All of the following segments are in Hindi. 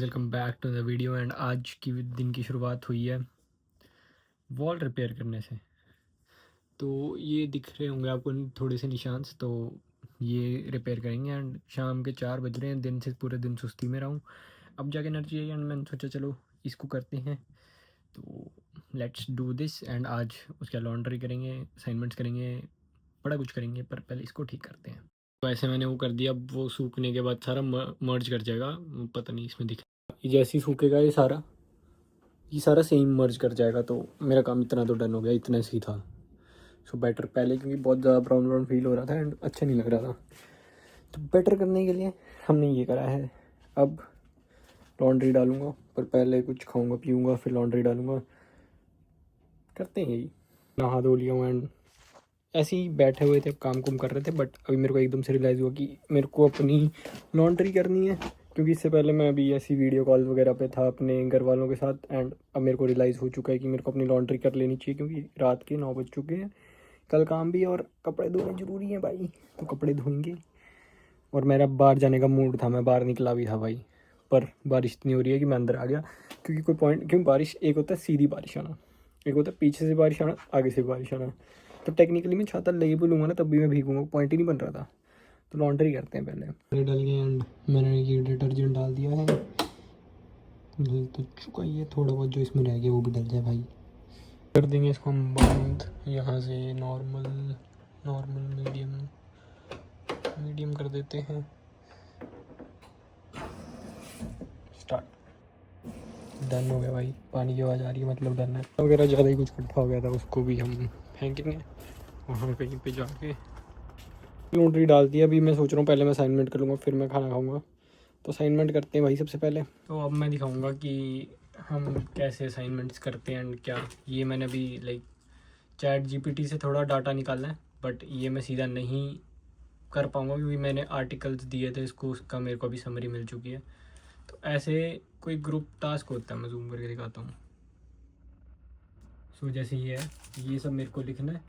Welcome back to the video. And आज की दिन की शुरुआत हुई है वॉल रिपेयर करने से। तो ये दिख रहे होंगे आपको थोड़े से निशान। तो ये रिपेयर करेंगे एंड शाम के 4 बज रहे हैं। दिन से पूरे दिन सुस्ती में रहा हूँ, अब जाके एनर्जी आई एंड मैंने सोचा चलो इसको करते हैं। तो लेट्स डू दिस। एंड आज उसका लॉन्ड्री करेंगे, असाइनमेंट्स करेंगे, बड़ा कुछ करेंगे, पर पहले इसको ठीक करते हैं। तो ऐसे मैंने वो कर दिया। अब वो सूखने के बाद सारा मर्ज कर जाएगा। पता नहीं इसमें दिख, जैसे ही सूखेगा ये सारा सेम मर्ज कर जाएगा। तो मेरा काम इतना तो डन हो गया, इतना सी था। सो बेटर पहले, क्योंकि बहुत ज़्यादा ब्राउन ब्राउन फील हो रहा था एंड अच्छा नहीं लग रहा था। तो बेटर करने के लिए हमने ये करा है। अब लॉन्ड्री डालूंगा, पर पहले कुछ खाऊंगा पीऊँगा फिर लॉन्ड्री डालूंगा। करते हैं यही। नहा धो लिया हूँ एंड ऐसे ही बैठे हुए थे, काम कुम कर रहे थे। बट अभी मेरे को एकदम से रियलाइज़ हुआ कि मेरे को अपनी लॉन्ड्री करनी है, क्योंकि इससे पहले मैं अभी ऐसी वीडियो कॉल वगैरह पे था अपने घर वालों के साथ। एंड अब मेरे को रियलाइज़ हो चुका है कि मेरे को अपनी लॉन्ड्री कर लेनी चाहिए, क्योंकि रात के 9 बज चुके हैं। कल काम भी और कपड़े धोने ज़रूरी हैं भाई, तो कपड़े धोएंगे। और मेरा बाहर जाने का मूड था, मैं बाहर निकला भी था भाई, पर बारिश इतनी हो रही है कि मैं अंदर आ गया। क्योंकि कोई पॉइंट, क्योंकि बारिश एक होता है सीधी बारिश आना, एक होता है पीछे से बारिश आना, आगे से बारिश आना। तो टेक्निकली मैं छाता ले भी लूँगा ना तब भी मैं भीगूंगा, पॉइंट ही नहीं बन रहा था। तो लॉन्ड्री करते हैं पहले। डल गए एंड मैंने ये डिटर्जेंट डाल दिया है। डल तो चुका ही है, थोड़ा बहुत जो इसमें रह गया वो भी डल जाए भाई। कर देंगे इसको हम बंद यहाँ से। नॉर्मल नॉर्मल मीडियम मीडियम कर देते हैं। स्टार्ट। डन हो गया भाई, पानी की आवाज़ आ रही है, मतलब डन है। वगैरह ज़्यादा ही कुछ इकट्ठा हो गया था, उसको भी हम फेंकेंगे वहाँ कहीं पे जाके। लॉन्ड्री डाल दी। अभी मैं सोच रहा हूँ पहले मैं असाइनमेंट कर लूँगा फिर मैं खाना खाऊँगा। तो असाइनमेंट करते हैं भाई सबसे पहले। तो अब मैं दिखाऊँगा कि हम कैसे असाइनमेंट्स करते हैं एंड क्या। ये मैंने अभी चैट जीपीटी से थोड़ा डाटा निकालना है, बट ये मैं सीधा नहीं कर पाऊँगा क्योंकि मैंने आर्टिकल्स दिए थे इसको, उसका मेरे को अभी समरी मिल चुकी है। तो ऐसे कोई ग्रुप टास्क होता है, मैं जूम करके दिखाता हूँ। सो जैसे ये है, ये सब मेरे को लिखना है।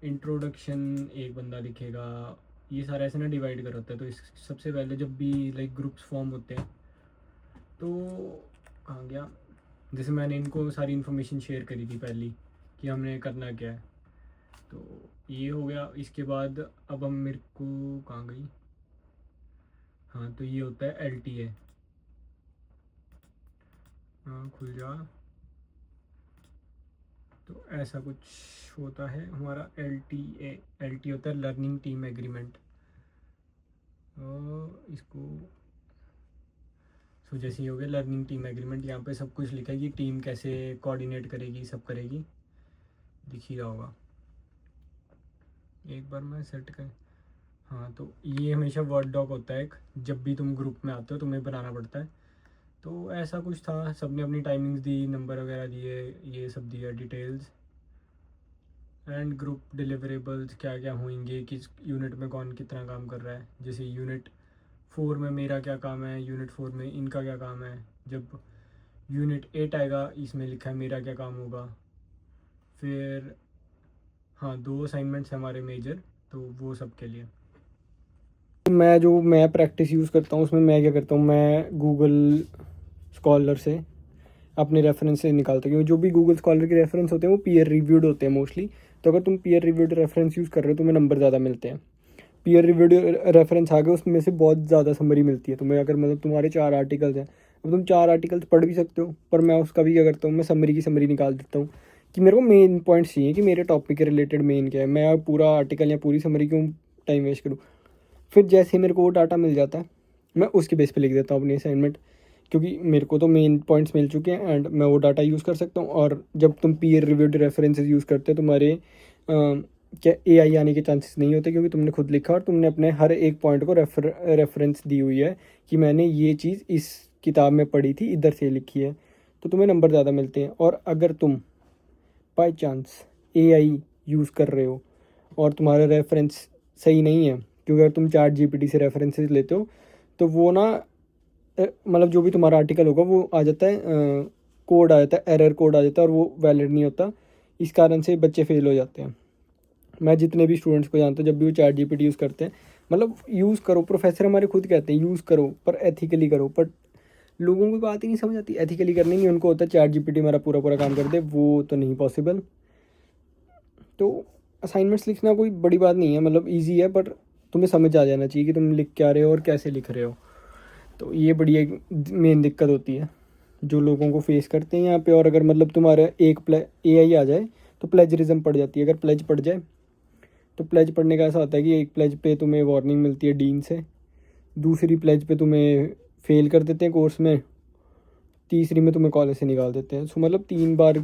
इंट्रोडक्शन एक बंदा लिखेगा। ये सारा ऐसे ना डिवाइड कर होता है। तो इस सबसे पहले जब भी ग्रुप्स फॉर्म होते हैं तो कहाँ गया, जैसे मैंने इनको सारी इन्फॉर्मेशन शेयर करी थी पहली कि हमने करना क्या है। तो ये हो गया। इसके बाद अब हम, मेरे को कहाँ गई, हाँ, तो ये होता है LTA। हाँ खुल जा। तो ऐसा कुछ होता है हमारा LTA होता है लर्निंग टीम एग्रीमेंट। इसको सो जैसे ये हो गया लर्निंग टीम एग्रीमेंट। यहाँ पे सब कुछ लिखा है कि टीम कैसे कोऑर्डिनेट करेगी, सब करेगी, दिख ही रहा होगा। एक बार मैं सेट कर, हाँ, तो ये हमेशा वर्ड डॉक होता है एक, जब भी तुम ग्रुप में आते हो तुम्हें बनाना पड़ता है। तो ऐसा कुछ था, सबने अपनी टाइमिंग्स दी, नंबर वगैरह दिए, ये सब दिया डिटेल्स। एंड ग्रुप डिलीवरेबल्स क्या क्या होंगे, किस यूनिट में कौन कितना काम कर रहा है। जैसे यूनिट 4 में मेरा क्या काम है, यूनिट 4 में इनका क्या काम है। जब यूनिट 8 आएगा इसमें लिखा है मेरा क्या काम होगा। फिर हाँ, 2 असाइनमेंट्स हैं हमारे मेजर, तो वो सब के लिए मैं प्रैक्टिस यूज़ करता हूँ उसमें मैं क्या करता हूँ, मैं गूगल स्कॉलर से अपने रेफरेंस से निकालता हूँ, क्योंकि जो भी गूगल स्कॉलर के रेफरेंस होते हैं वो पीयर रिव्यूड होते हैं मोस्टली। तो अगर तुम पीयर रिव्यूड रेफरेंस यूज़ कर रहे हो तुम्हें नंबर ज़्यादा मिलते हैं। पीयर रिव्यूड रेफरेंस आ गए उसमें से बहुत ज़्यादा समरी मिलती है तुम्हें। अगर मतलब तुम्हारे 4 आर्टिकल्स हैं, अब तुम 4 आर्टिकल्स पढ़ भी सकते हो, पर मैं उसका भी क्या करता हूँ, मैं समरी की समरी निकाल देता हूँ कि मेरे को मेन पॉइंट्स चाहिए कि मेरे टॉपिक के रिलेटेड मेन क्या है। मैं पूरा आर्टिकल या पूरी समरी क्यों टाइम वेस्ट करूँ। फिर जैसे ही मेरे को वो डाटा मिल जाता है मैं उसके बेस पे लिख देता हूँ अपनी असाइनमेंट, क्योंकि मेरे को तो मेन पॉइंट्स मिल चुके हैं एंड मैं वो डाटा यूज़ कर सकता हूँ। और जब तुम पीयर रिव्यूड रेफरेंसेस यूज़ करते हो तुम्हारे क्या AI आने के चांसेस नहीं होते, क्योंकि तुमने खुद लिखा और तुमने अपने हर एक पॉइंट को रेफरेंस दी हुई है कि मैंने ये चीज़ इस किताब में पढ़ी थी, इधर से लिखी है। तो तुम्हें नंबर ज़्यादा मिलते हैं। और अगर तुम बाई चांस AI यूज़ कर रहे हो और तुम्हारा रेफरेंस सही नहीं है, क्योंकि अगर तुम चैट जीपीटी से रेफरेंसेस लेते हो तो वो ना मतलब जो भी तुम्हारा आर्टिकल होगा वो आ जाता है, कोड आ जाता है, एरर कोड आ जाता है और वो वैलिड नहीं होता। इस कारण से बच्चे फेल हो जाते हैं। मैं जितने भी स्टूडेंट्स को जानता हूँ जब भी वो चैट जीपीटी यूज़ करते हैं, मतलब यूज़ करो, प्रोफेसर हमारे खुद कहते हैं यूज़ करो पर एथिकली करो। बट लोगों को बात ही नहीं समझ आती, एथिकली करनी नहीं, उनको होता है चैट जीपीटी हमारा पूरा पूरा काम कर दे, वो तो नहीं पॉसिबल। तो असाइनमेंट्स लिखना कोई बड़ी बात नहीं है, मतलब ईजी है, बट तुम्हें समझ आ जाना चाहिए कि तुम लिख क्या रहे हो और कैसे लिख रहे हो। तो ये बड़ी एक मेन दिक्कत होती है जो लोगों को फेस करते हैं यहाँ पे। और अगर मतलब तुम्हारा एक AI आ जाए तो प्लेजरिज्म पड़ जाती है। अगर प्लेज पड़ जाए तो प्लेज पढ़ने का ऐसा होता है कि एक प्लेज पे तुम्हें वार्निंग मिलती है डीन से, दूसरी प्लेज पे तुम्हें फेल कर देते हैं कोर्स में, तीसरी में तुम्हें कॉलेज से निकाल देते हैं। सो मतलब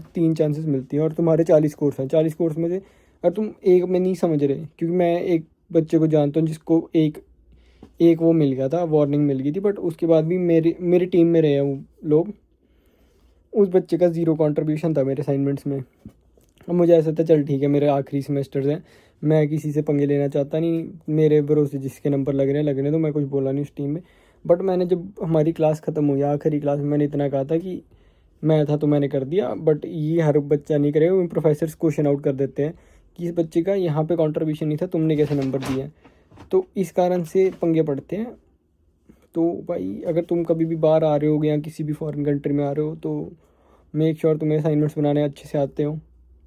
3 चांसेस मिलती हैं, और तुम्हारे 40 कोर्स हैं। 40 कोर्स में से अगर तुम एक में नहीं समझ रहे, क्योंकि मैं एक बच्चे को जानता हूँ जिसको एक वो मिल गया था, वार्निंग मिल गई थी, बट उसके बाद भी मेरी टीम में रहे हैं वो लोग। उस बच्चे का 0 कंट्रीब्यूशन था मेरे असाइनमेंट्स में। अब मुझे ऐसा था चल ठीक है, मेरे आखिरी सेमेस्टर्स हैं, मैं किसी से पंगे लेना चाहता नहीं, मेरे भरोसे जिसके नंबर लग रहे हैं, तो मैं कुछ बोला नहीं उस टीम में। बट मैंने जब हमारी क्लास ख़त्म हुई, आखिरी क्लास में, मैंने इतना कहा था कि मैं था तो मैंने कर दिया, बट ये हर बच्चा नहीं करेगा। प्रोफेसर्स क्वेश्चन आउट कर देते हैं कि इस बच्चे का यहाँ पे कंट्रीब्यूशन नहीं था, तुमने कैसे नंबर दिए। तो इस कारण से पंगे पड़ते हैं। तो भाई अगर तुम कभी भी बाहर आ रहे हो या किसी भी फॉरेन कंट्री में आ रहे हो, तो मेक श्योर तुम्हें असाइनमेंट्स बनाने अच्छे से आते हो,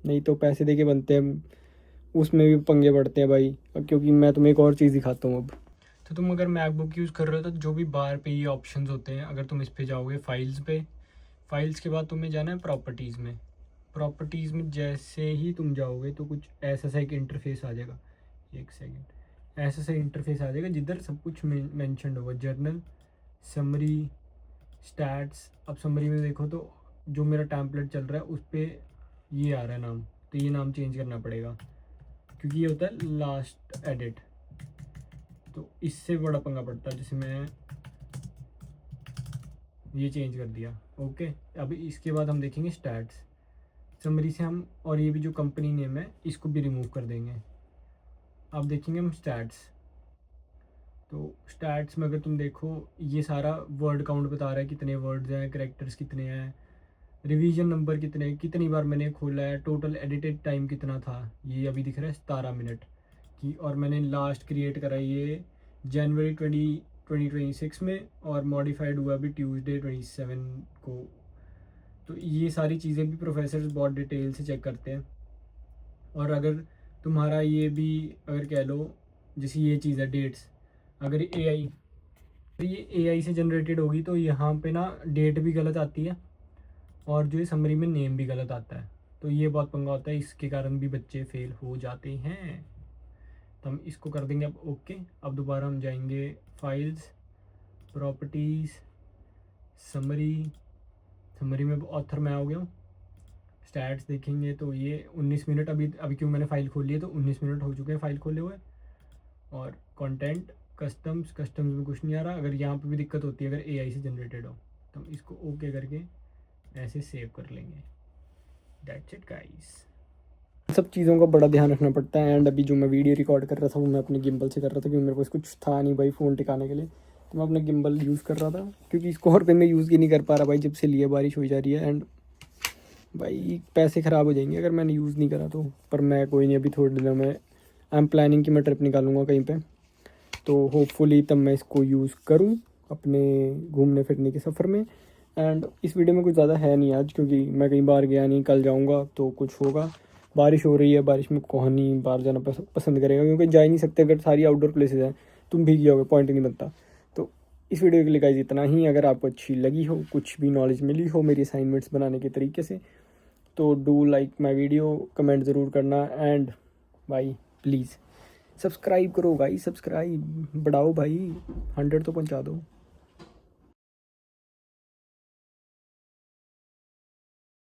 नहीं तो पैसे दे के बनते हैं, उसमें भी पंगे पड़ते हैं भाई। क्योंकि मैं तुम्हें एक और चीज़ दिखाता हूँ अब। तो तुम अगर मैकबुक यूज़ कर रहे हो तो जो भी बाहर पे ये ऑप्शंस होते हैं, अगर तुम इस पे जाओगे फाइल्स पे, फाइल्स के बाद तुम्हें जाना है प्रॉपर्टीज़ में। प्रॉपर्टीज़ में जैसे ही तुम जाओगे तो कुछ ऐसा सा एक इंटरफेस आ जाएगा, एक सेकेंड, ऐसा सा इंटरफेस आ जाएगा जिधर सब कुछ मेंशन होगा, जर्नल, समरी, स्टैट्स। अब समरी में देखो तो जो मेरा टेम्पलेट चल रहा है उस पर ये आ रहा है नाम, तो ये नाम चेंज करना पड़ेगा क्योंकि ये होता है लास्ट एडिट। तो इससे बड़ा पंगा पड़ता है, जैसे मैं ये चेंज कर दिया। ओके, अब इसके बाद हम देखेंगे स्टैट्स। समरी से हम, और ये भी जो कंपनी नेम है इसको भी रिमूव कर देंगे। अब देखेंगे हम स्टैट्स। तो स्टैट्स में अगर तुम देखो ये सारा वर्ड काउंट बता रहा है, कितने वर्ड्स हैं, करेक्टर्स कितने हैं, रिवीजन नंबर कितने, कितनी बार मैंने खोला है, टोटल एडिटेड टाइम कितना था, ये अभी दिख रहा है 17 मिनट की। और मैंने लास्ट क्रिएट करा ये जनवरी 2026 में, और मॉडिफाइड हुआ अभी ट्यूसडे 27 को। तो ये सारी चीज़ें भी प्रोफेसर बहुत डिटेल से चेक करते हैं। और अगर तुम्हारा ये भी अगर कह लो, जैसे ये चीज़ है डेट्स, अगर ये AI से जनरेटेड होगी तो यहाँ पे ना डेट भी गलत आती है, और जो है समरी में नेम भी गलत आता है। तो ये बहुत पंगा होता है, इसके कारण भी बच्चे फेल हो जाते हैं। तो हम इसको कर देंगे अब ओके। अब दोबारा हम जाएंगे फाइल्स, प्रॉपर्टीज़, समरी। समरी में ऑथर मैं हो गया हूँ। स्टैट्स देखेंगे तो ये 19 मिनट, अभी क्यों मैंने फ़ाइल खोली है तो 19 मिनट हो चुके हैं फ़ाइल खोले हुए। और कंटेंट, कस्टम्स में कुछ नहीं आ रहा। अगर यहाँ पे भी दिक्कत होती है अगर AI से जनरेटेड हो, तो हम इसको ओके करके ऐसे सेव कर लेंगे। That's it guys. सब चीज़ों का बड़ा ध्यान रखना पड़ता है। एंड अभी जो मैं वीडियो रिकॉर्ड कर रहा था वो मैं अपने गिम्बल से कर रहा था, क्योंकि मेरे पास कुछ था नहीं भाई फ़ोन टिकाने के लिए, तो मैं अपना गिम्बल यूज़ कर रहा था। क्योंकि इसको और पे मैं यूज़ ही नहीं कर पा रहा भाई, जब से लिए बारिश हो जा रही है। एंड भाई पैसे ख़राब हो जाएंगे अगर मैंने यूज़ नहीं करा तो। पर मैं कोई नहीं, अभी थोड़ी दिनों में आई एम प्लानिंग कि मैं ट्रिप निकालूंगा कहीं पे, तो होपफुली तब मैं इसको यूज़ करूँ अपने घूमने फिरने के सफ़र में। एंड इस वीडियो में कुछ ज़्यादा है नहीं आज, क्योंकि मैं कहीं बाहर गया नहीं, कल जाऊँगा तो कुछ होगा। बारिश हो रही है, बारिश में कौन नहीं बाहर जाना पसंद करेगा, क्योंकि जा ही नहीं सकते। अगर सारी आउटडोर प्लेसेस हैं, तुम भीग जाओगे, पॉइंट ही नहीं बनता। तो इस वीडियो के लिए गाइस इतना ही। अगर आपको अच्छी लगी हो, कुछ भी नॉलेज मिली हो मेरी असाइनमेंट्स बनाने के तरीके से, तो do like my video, comment ज़रूर करना। एंड भाई प्लीज़ सब्सक्राइब करो भाई, सब्सक्राइब बढ़ाओ भाई, 100 तो पहुंचा दो।